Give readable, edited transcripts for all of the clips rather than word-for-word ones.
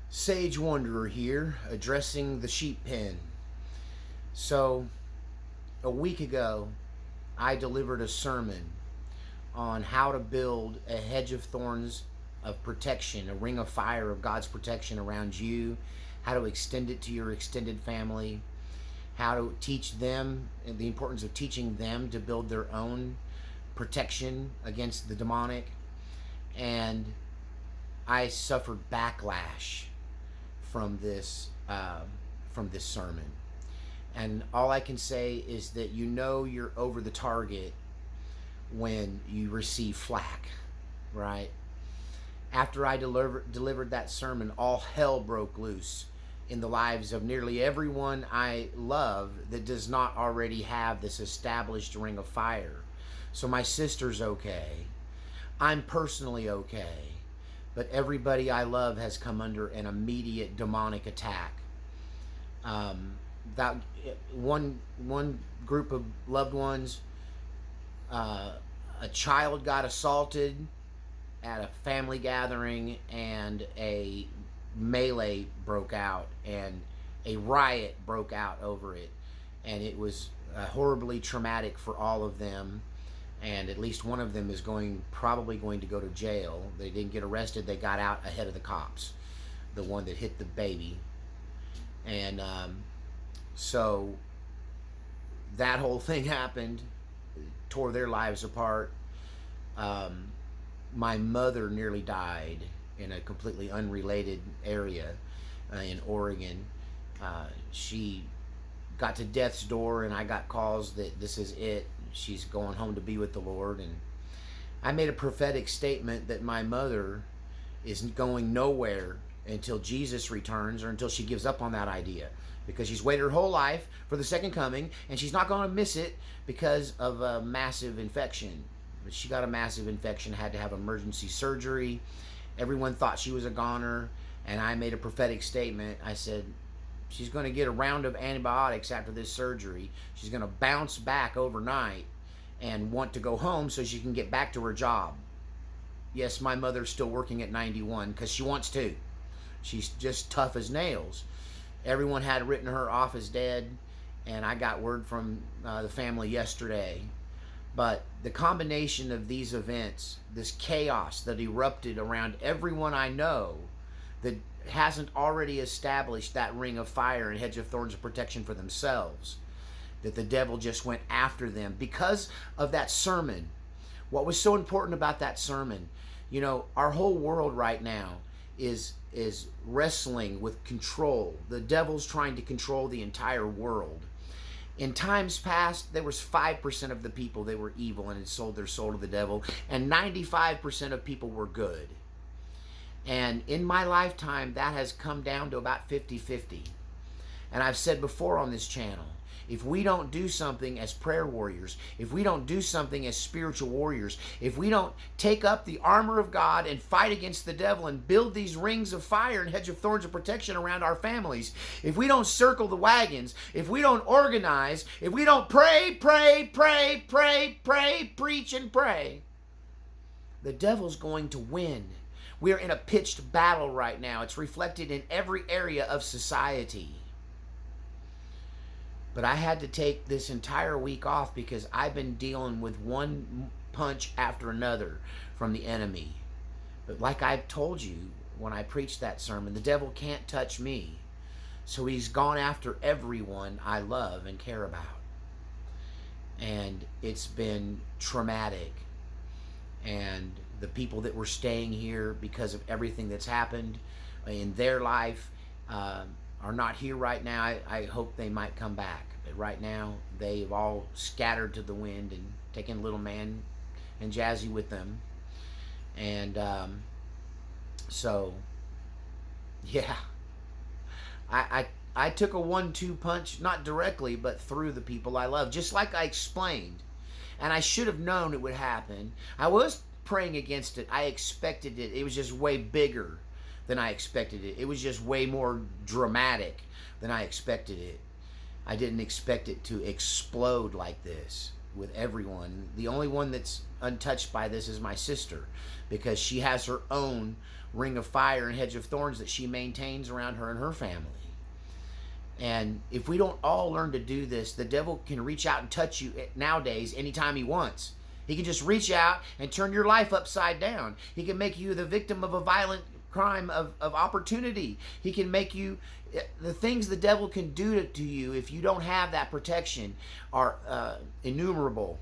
Sage Wanderer here, addressing the sheep pen. So, a week ago, I delivered a sermon on how to build a hedge of thorns of protection, a ring of fire of God's protection around you, how to extend it to your extended family, how to teach them, and the importance of teaching them to build their own protection against the demonic. And I suffered backlash from this sermon, and all I can say is that you're over the target when you receive flack, right? After I delivered that sermon, all hell broke loose in the lives of nearly everyone I love that does not already have this established ring of fire. So my sister's okay. I'm personally okay. But everybody I love has come under an immediate demonic attack. That one group of loved ones, a child got assaulted at a family gathering, and a melee broke out, and a riot broke out over it, and it was horribly traumatic for all of them. And at least one of them is probably going to go to jail. They didn't get arrested. They got out ahead of the cops, the one that hit the baby. And so that whole thing happened, tore their lives apart. My mother nearly died in a completely unrelated area in Oregon. She got to death's door, and I got calls that this is it. She's going home to be with the Lord. And I made a prophetic statement that my mother is going nowhere until Jesus returns, or until she gives up on that idea, because she's waited her whole life for the second coming, and she's not going to miss it because of a massive infection. But she got a massive infection, had to have emergency surgery. Everyone thought she was a goner, and I made a prophetic statement. I said, she's going to get a round of antibiotics after this surgery. She's going to bounce back overnight and want to go home so she can get back to her job. Yes, my mother's still working at 91 because she wants to. She's just tough as nails. Everyone had written her off as dead, and I got word from the family yesterday. But the combination of these events, this chaos that erupted around everyone I know that hasn't already established that ring of fire and hedge of thorns of protection for themselves, that the devil just went after them because of that sermon. What was so important about that sermon? You know, our whole world right now is wrestling with control. The devil's trying to control the entire world. In times past, there was 5% of the people that were evil and had sold their soul to the devil, and 95% of people were good. And in my lifetime, that has come down to about 50-50. And I've said before on this channel, if we don't do something as prayer warriors, if we don't do something as spiritual warriors, if we don't take up the armor of God and fight against the devil and build these rings of fire and hedge of thorns of protection around our families, if we don't circle the wagons, if we don't organize, if we don't pray, preach and pray, the devil's going to win. We're in a pitched battle right now. It's reflected in every area of society. But I had to take this entire week off because I've been dealing with one punch after another from the enemy. But like I've told you when I preached that sermon, the devil can't touch me. So he's gone after everyone I love and care about. And it's been traumatic. And the people that were staying here because of everything that's happened in their life are not here right now. I hope they might come back. But right now, they've all scattered to the wind and taken little man and Jazzy with them. And so, yeah. I took a 1-2 punch, not directly, but through the people I love, just like I explained. And I should have known it would happen. I was praying against it. I expected it. It was just way bigger than I expected it. It was just way more dramatic than I expected it. I didn't expect it to explode like this. with everyone. The only one that's untouched by this is my sister, because she has her own ring of fire and hedge of thorns that she maintains around her and her family. And if we don't all learn to do this, the devil can reach out and touch you nowadays anytime he wants. He can just reach out and turn your life upside down. He can make you the victim of a violent crime of opportunity. He can make you, the things the devil can do to you if you don't have that protection are innumerable,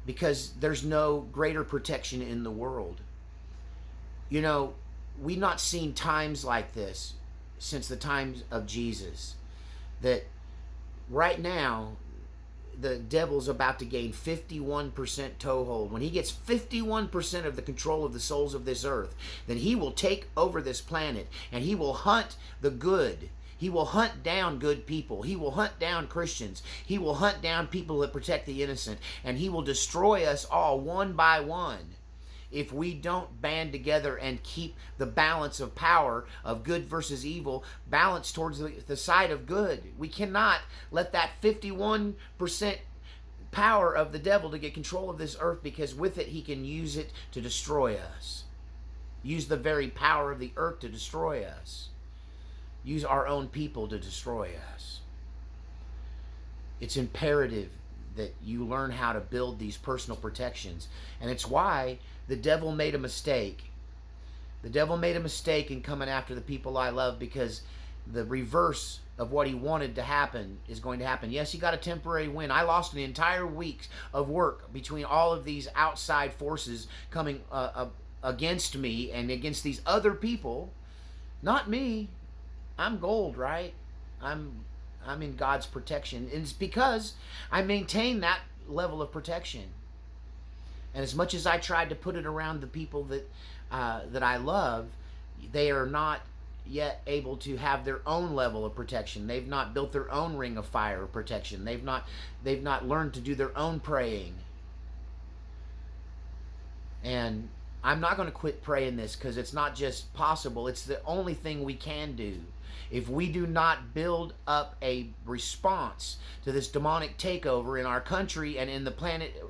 because there's no greater protection in the world. You know, we've not seen times like this since the times of Jesus, that right now the devil's about to gain 51% toehold. When he gets 51% of the control of the souls of this earth, then he will take over this planet, and he will hunt the good. He will hunt down good people. He will hunt down Christians. He will hunt down people that protect the innocent, and he will destroy us all one by one if we don't band together and keep the balance of power of good versus evil balanced towards the side of good. We cannot let that 51% power of the devil to get control of this earth, because with it he can use it to destroy us. Use the very power of the earth to destroy us. Use our own people to destroy us. It's imperative that you learn how to build these personal protections. And it's why the devil made a mistake. The devil made a mistake in coming after the people I love, because the reverse of what he wanted to happen is going to happen. Yes, he got a temporary win. I lost an entire week of work between all of these outside forces coming against me and against these other people. Not me. I'm gold, right? I'm in God's protection. And it's because I maintain that level of protection. And as much as I tried to put it around the people that I love, they are not yet able to have their own level of protection. They've not built their own ring of fire of protection. They've not learned to do their own praying. And I'm not going to quit praying this, because it's not just possible. It's the only thing we can do. If we do not build up a response to this demonic takeover in our country and in the planet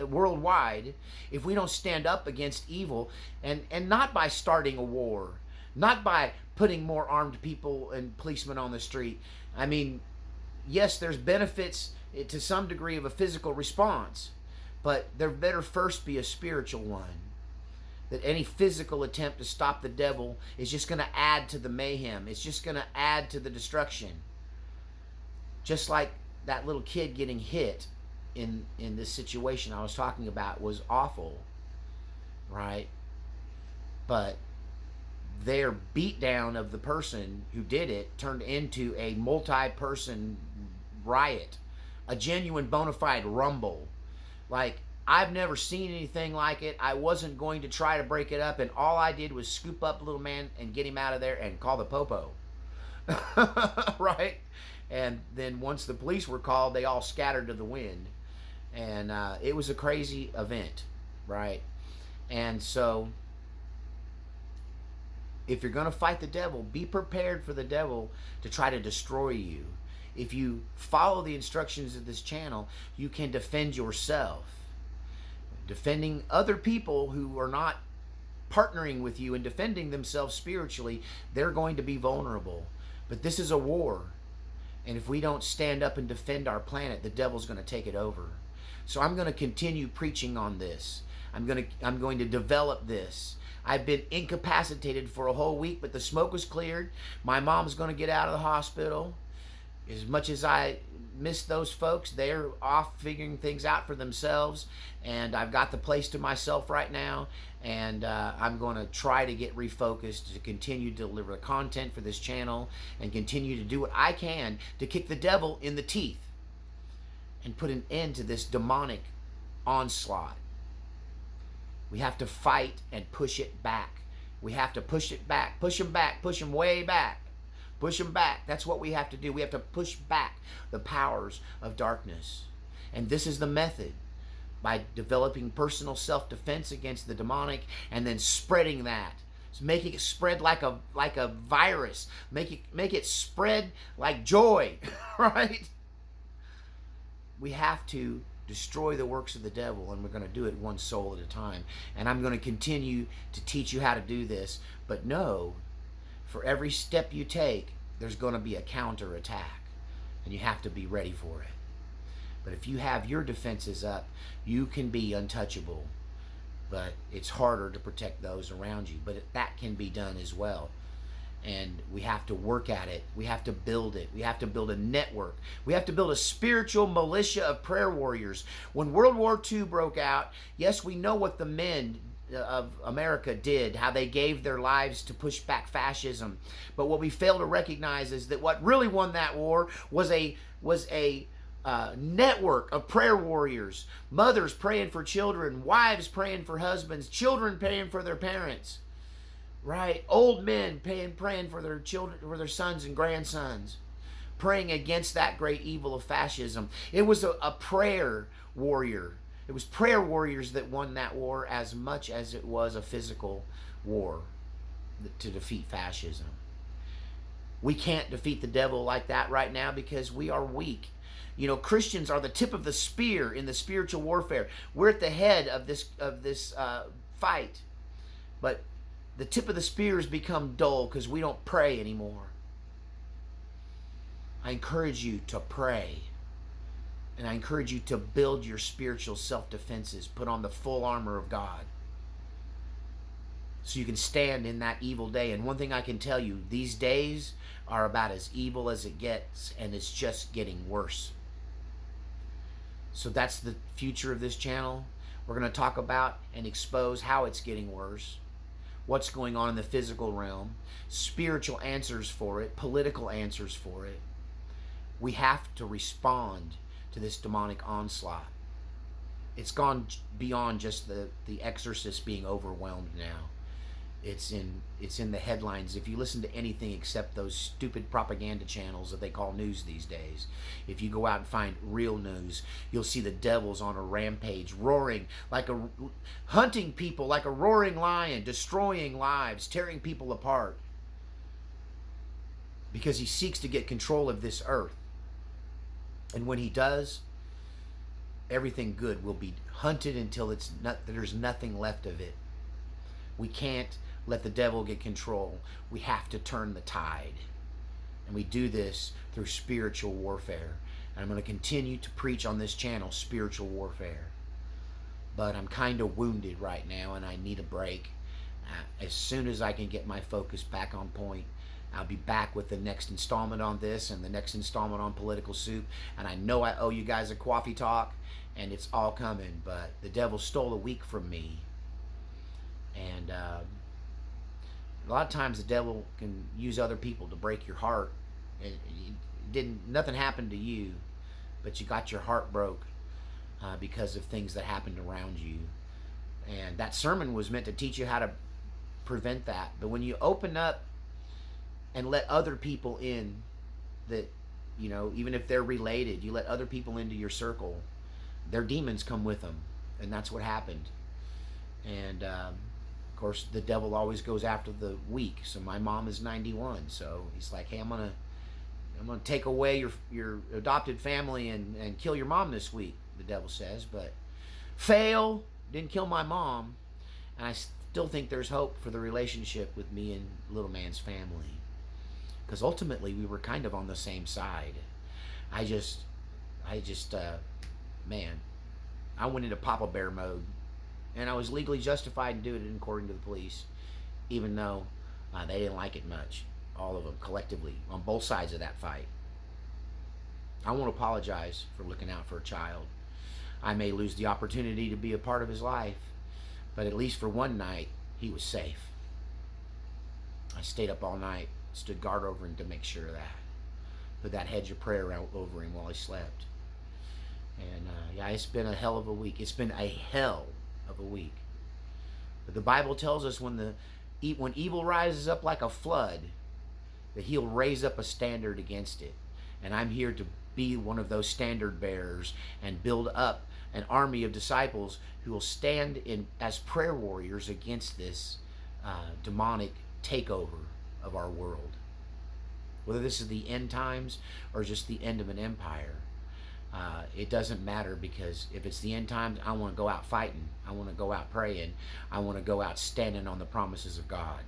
worldwide, if we don't stand up against evil, and not by starting a war, not by putting more armed people and policemen on the street. I mean, yes, there's benefits to some degree of a physical response, but there better first be a spiritual one. That any physical attempt to stop the devil is just going to add to the mayhem. It's just going to add to the destruction. Just like that little kid getting hit in this situation I was talking about was awful, right? But their beatdown of the person who did it turned into a multi-person riot, a genuine bona fide rumble. Like, I've never seen anything like it. I wasn't going to try to break it up, and all I did was scoop up little man and get him out of there and call the popo. Right? And then once the police were called, they all scattered to the wind. And it was a crazy event, right? And so, if you're going to fight the devil, be prepared for the devil to try to destroy you. If you follow the instructions of this channel, you can defend yourself. Defending other people who are not partnering with you and defending themselves spiritually, they're going to be vulnerable. But this is a war. And if we don't stand up and defend our planet, the devil's going to take it over. So I'm going to continue preaching on this. I'm going to develop this. I've been incapacitated for a whole week, but the smoke was cleared. My mom's going to get out of the hospital. As much as I miss those folks, they're off figuring things out for themselves, and I've got the place to myself right now, and I'm going to try to get refocused to continue to deliver content for this channel and continue to do what I can to kick the devil in the teeth and put an end to this demonic onslaught. We have to fight and push it back. We have to push it back, push them back, push them way back. Push them back. That's what we have to do. We have to push back the powers of darkness. And this is the method. By developing personal self-defense against the demonic and then spreading that. So making it spread like a virus. Make it spread like joy. Right? We have to destroy the works of the devil, and we're going to do it one soul at a time. And I'm going to continue to teach you how to do this, but know, for every step you take, there's going to be a counter attack, and you have to be ready for it. But if you have your defenses up, you can be untouchable. But it's harder to protect those around you. But that can be done as well. And we have to work at it. We have to build it. We have to build a network. We have to build a spiritual militia of prayer warriors. When World War II broke out, yes, we know what the men of America did, how they gave their lives to push back fascism. But what we fail to recognize is that what really won that war was a network of prayer warriors. Mothers praying for children, wives praying for husbands, children praying for their parents. Right? Old men praying for their children, for their sons and grandsons, praying against that great evil of fascism. It was a prayer warrior. It was prayer warriors that won that war as much as it was a physical war to defeat fascism. We can't defeat the devil like that right now because we are weak. You know, Christians are the tip of the spear in the spiritual warfare. We're at the head of this fight, but the tip of the spear has become dull because we don't pray anymore. I encourage you to pray. And I encourage you to build your spiritual self-defenses. Put on the full armor of God, so you can stand in that evil day. And one thing I can tell you, these days are about as evil as it gets, and it's just getting worse. So that's the future of this channel. We're going to talk about and expose how it's getting worse, what's going on in the physical realm, spiritual answers for it, political answers for it. We have to respond to this demonic onslaught. It's gone beyond just the exorcist being overwhelmed now. It's in the headlines. If you listen to anything except those stupid propaganda channels that they call news these days, if you go out and find real news, you'll see the devil's on a rampage, roaring hunting people like a roaring lion, destroying lives, tearing people apart, because he seeks to get control of this earth. And when he does, everything good will be hunted until there's nothing left of it. We can't let the devil get control. We have to turn the tide. And we do this through spiritual warfare. And I'm going to continue to preach on this channel, spiritual warfare. But I'm kind of wounded right now, and I need a break. As soon as I can get my focus back on point, I'll be back with the next installment on this and the next installment on Political Soup. And I know I owe you guys a coffee talk, and it's all coming. But the devil stole a week from me. And a lot of times the devil can use other people to break your heart. Nothing happened to you, but you got your heart broke because of things that happened around you. And that sermon was meant to teach you how to prevent that. But when you open up and let other people in, that, you know, even if they're related, you let other people into your circle, their demons come with them. And that's what happened. And of course, the devil always goes after the weak. So my mom is 91, so he's like, hey, I'm gonna take away your adopted family and kill your mom this week, the devil says. But fail, didn't kill my mom. And I still think there's hope for the relationship with me and little man's family, because ultimately we were kind of on the same side. I just man, I went into Papa Bear mode. And I was legally justified in doing it according to the police, even though they didn't like it much, all of them collectively, on both sides of that fight. I won't apologize for looking out for a child. I may lose the opportunity to be a part of his life, but at least for one night, he was safe. I stayed up all night, stood guard over him to make sure of that. Put that hedge of prayer over him while he slept. And yeah, it's been a hell of a week. It's been a hell of a week. But the Bible tells us when evil rises up like a flood, that he'll raise up a standard against it. And I'm here to be one of those standard bearers and build up an army of disciples who will stand in as prayer warriors against this demonic takeover of our world. Whether this is the end times or just the end of an empire, It doesn't matter, because if it's the end times, I want to go out fighting. I want to go out praying. I want to go out standing on the promises of God.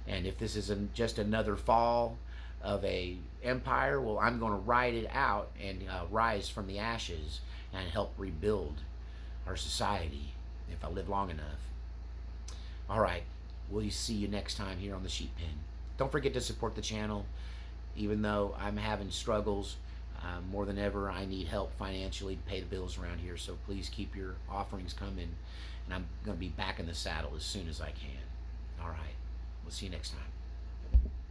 And if this is just another fall of a empire, well, I'm going to ride it out and rise from the ashes and help rebuild our society if I live long enough. All right, we'll see you next time here on the Sheep Pen. Don't forget to support the channel. Even though I'm having struggles, more than ever, I need help financially to pay the bills around here. So please keep your offerings coming, and I'm going to be back in the saddle as soon as I can. All right, we'll see you next time.